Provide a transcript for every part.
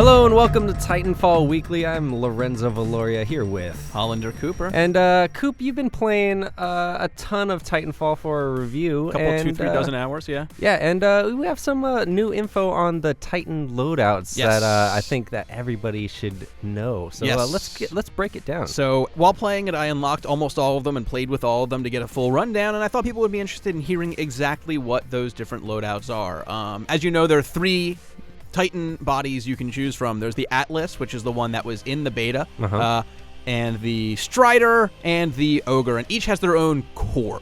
Hello and welcome to Titanfall Weekly. I'm Lorenzo Valoria here with Hollander Cooper. And Coop, you've been playing a ton of Titanfall for a review. A couple, 2-3 dozen hours, yeah. Yeah, and we have some new info on the Titan loadouts that I think that everybody should know. So let's break it down. So while playing it, I unlocked almost all of them and played with all of them to get a full rundown, and I thought people would be interested in hearing exactly what those different loadouts are. As you know, there are 3 Titan bodies you can choose from. There's the Atlas, which is the one that was in the beta, and the Strider and the Ogre, and each has their own core.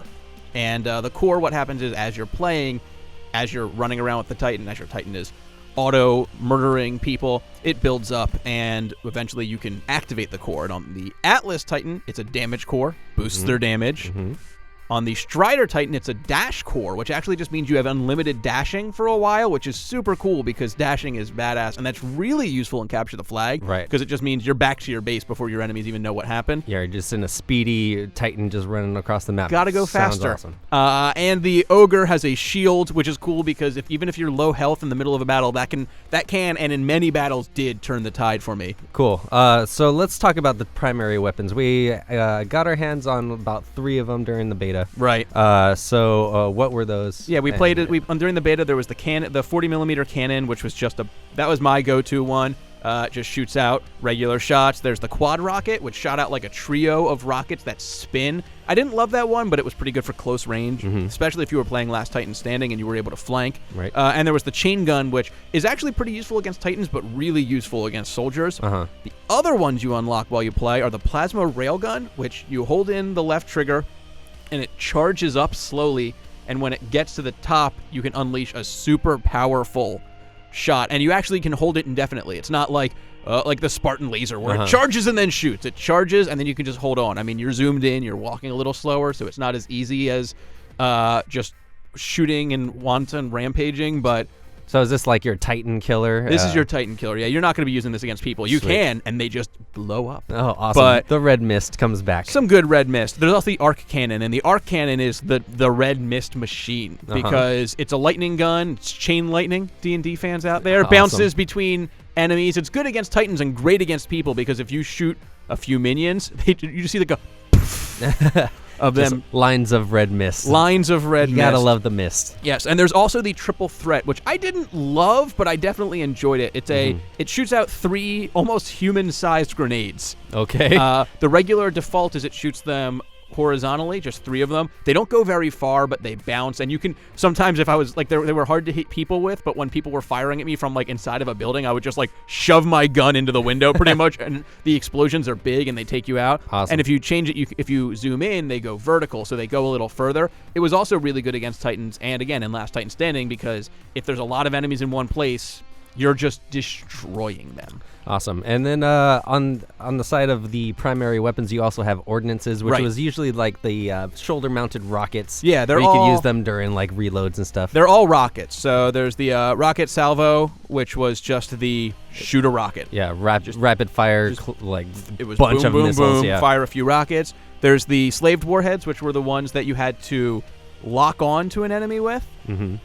And the core, what happens is as you're playing, as you're running around with the Titan, as your Titan is auto-murdering people, it builds up, and eventually you can activate the core. And on the Atlas Titan, it's a damage core, boosts their damage. On the Strider Titan, it's a dash core, which actually just means you have unlimited dashing for a while, which is super cool because dashing is badass, and that's really useful in Capture the Flag. Right. Because it just means you're back to your base before your enemies even know what happened. Yeah, you're just in a speedy Titan just running across the map. Gotta go faster. Sounds awesome. And the Ogre has a shield, which is cool because even if you're low health in the middle of a battle, that can and in many battles did turn the tide for me. Cool. So let's talk about the primary weapons. We got our hands on about 3 of them during the beta. Right. So what were those? Yeah, we played it. During the beta, there was the 40mm cannon, which was that was my go-to one. It just shoots out regular shots. There's the quad rocket, which shot out like a trio of rockets that spin. I didn't love that one, but it was pretty good for close range, especially if you were playing Last Titan Standing and you were able to flank. Right. And there was the chain gun, which is actually pretty useful against Titans, but really useful against soldiers. The other ones you unlock while you play are the plasma railgun, which you hold in the left trigger, and it charges up slowly, and when it gets to the top, you can unleash a super powerful shot, and you actually can hold it indefinitely. It's not like the Spartan laser where it charges and then shoots. It charges, and then you can just hold on. I mean, you're zoomed in, you're walking a little slower, so it's not as easy as just shooting and wanton rampaging, but... So is this like your Titan killer? This is your Titan killer. Yeah, you're not going to be using this against people. You can, and they just blow up. Oh, awesome. But the red mist comes back. Some good red mist. There's also the arc cannon, and the arc cannon is the red mist machine because it's a lightning gun. It's chain lightning, D&D fans out there. Awesome. Bounces between enemies. It's good against Titans and great against people because if you shoot a few minions, you just see like a... of just them. Lines of red mist. Lines of red mist. You gotta love the mist. Yes, and there's also the triple threat, which I didn't love, but I definitely enjoyed it. It's it shoots out 3 almost human-sized grenades. Okay. The regular default is it shoots them horizontally, just 3 of them. They don't go very far, but they bounce, and you can sometimes, if I was like, they were hard to hit people with, but when people were firing at me from like inside of a building, I would just like shove my gun into the window pretty much, and the explosions are big and they take you out. Awesome. And if you change it, if you zoom in, they go vertical, so they go a little further. It was also really good against Titans, and again in Last Titan Standing, because if there's a lot of enemies in one place, you're just destroying them. Awesome. And then on the side of the primary weapons, you also have Ordinances, which was usually like the shoulder-mounted rockets. Yeah, you could use them during like reloads and stuff. They're all rockets. So there's the rocket salvo, which was just the shoot a rocket. Yeah, rapid fire, like it was bunch boom, of boom, missiles. Boom, yeah. Fire a few rockets. There's the slaved warheads, which were the ones that you had to lock on to an enemy with,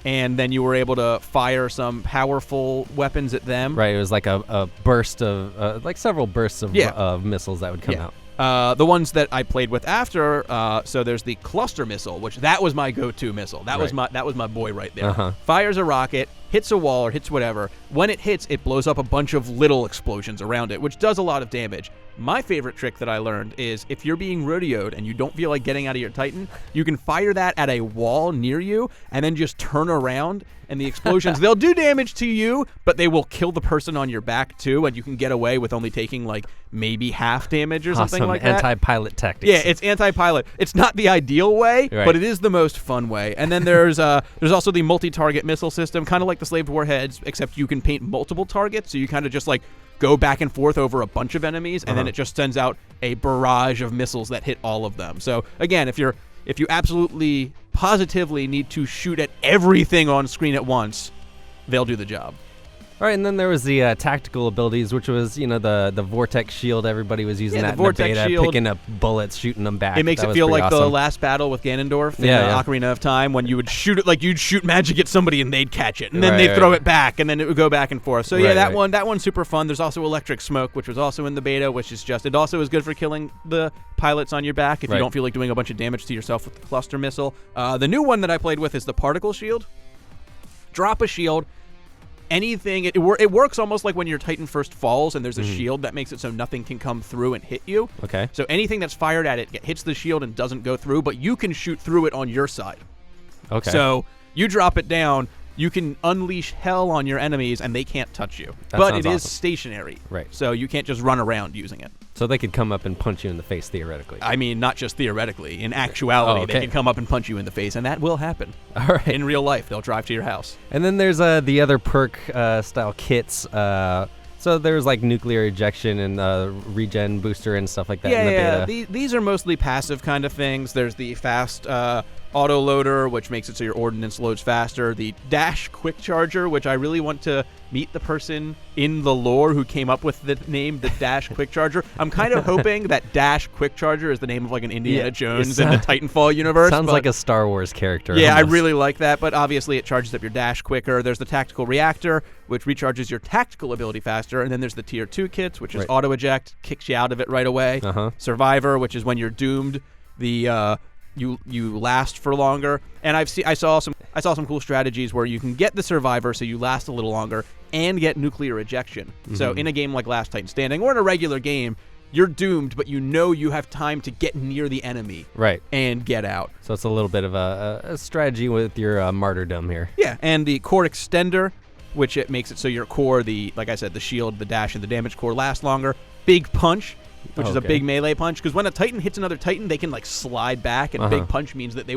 and then you were able to fire some powerful weapons at them. Right, it was like a burst of, like several bursts of missiles that would come out. The ones that I played with after, so there's the cluster missile, which that was my go-to missile. That was my boy right there. Fires a rocket, hits a wall or hits whatever. When it hits, it blows up a bunch of little explosions around it, which does a lot of damage. My favorite trick that I learned is if you're being rodeoed and you don't feel like getting out of your Titan, you can fire that at a wall near you and then just turn around, and the explosions, they'll do damage to you, but they will kill the person on your back too, and you can get away with only taking like maybe half damage or something like that. Anti-pilot tactics. Yeah, it's anti-pilot. It's not the ideal way, but it is the most fun way. And then there's also the multi-target missile system, kind of like the slaved warheads, except you can paint multiple targets, so you kind of just like go back and forth over a bunch of enemies, and then it just sends out a barrage of missiles that hit all of them. So again, if you absolutely positively need to shoot at everything on screen at once, they'll do the job. All right, and then there was the tactical abilities, which was, the Vortex Shield. Everybody was using that in the beta, shield, picking up bullets, shooting them back. It makes it feel like the last battle with Ganondorf in Ocarina of Time, when you would shoot it like you'd shoot magic at somebody and they'd catch it, and then they'd throw it back, and then it would go back and forth. So that one's super fun. There's also Electric Smoke, which was also in the beta, which is it also is good for killing the pilots on your back if you don't feel like doing a bunch of damage to yourself with the cluster missile. The new one that I played with is the Particle Shield. Drop a shield. Anything, it works almost like when your Titan first falls and there's a shield that makes it so nothing can come through and hit you. Okay. So anything that's fired at it hits the shield and doesn't go through, but you can shoot through it on your side. Okay. So you drop it down, you can unleash hell on your enemies and they can't touch you. That but it awesome. is stationary. Right. So you can't just run around using it. So they could come up and punch you in the face, theoretically. I mean, not just theoretically. In actuality, they can come up and punch you in the face, and that will happen. All right. In real life, they'll drive to your house. And then there's the other perk style kits. So there's like nuclear ejection and regen booster and stuff like that in the beta. These are mostly passive kind of things. There's the fast auto loader, which makes it so your ordnance loads faster. The dash quick charger, which I really want to meet the person in the lore who came up with the name, the dash quick charger. I'm kind of hoping that dash quick charger is the name of like an Indiana Jones in the Titanfall universe. Sounds like a Star Wars character. Yeah, almost. I really like that, but obviously it charges up your dash quicker. There's the tactical reactor, which recharges your tactical ability faster, and then there's the tier 2 kits, which is auto eject, kicks you out of it right away. Survivor, which is when you're doomed. The you last for longer, and I saw some cool strategies where you can get the survivor so you last a little longer and get nuclear ejection. So in a game like Last Titan Standing or in a regular game, you're doomed, but you have time to get near the enemy and get out. So it's a little bit of a strategy with your martyrdom here. Yeah, and the core extender, which it makes it so your core, like I said, the shield, the dash, and the damage core last longer. Big punch, which is a big melee punch, because when a Titan hits another Titan, they can like slide back, and big punch means that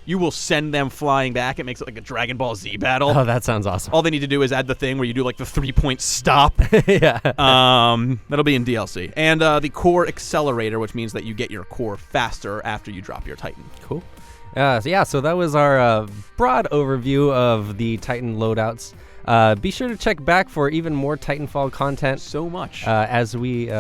you will send them flying back. It makes it like a Dragon Ball Z battle. Oh, that sounds awesome. All they need to do is add the thing where you do like the 3-point stop. Yeah. That'll be in DLC. And the core accelerator, which means that you get your core faster after you drop your Titan. Cool. So that was our broad overview of the Titan loadouts. Be sure to check back for even more Titanfall content. So much. As we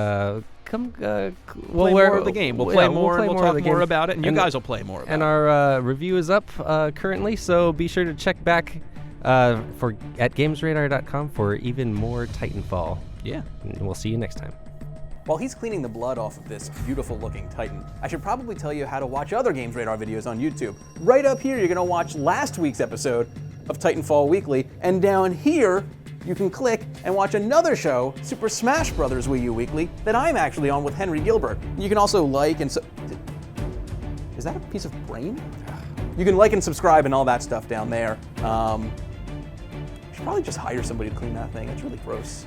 play more of the game. We'll play more, and we'll talk more about it, and you guys will play more about it. And our review is up currently, so be sure to check back at gamesradar.com for even more Titanfall. Yeah. And we'll see you next time. While he's cleaning the blood off of this beautiful-looking Titan, I should probably tell you how to watch other Games Radar videos on YouTube. Right up here, you're going to watch last week's episode of Titanfall Weekly, and down here, you can click and watch another show, Super Smash Bros. Wii U Weekly, that I'm actually on with Henry Gilbert. You can also like and... Is that a piece of brain? You can like and subscribe and all that stuff down there. You should probably just hire somebody to clean that thing. It's really gross.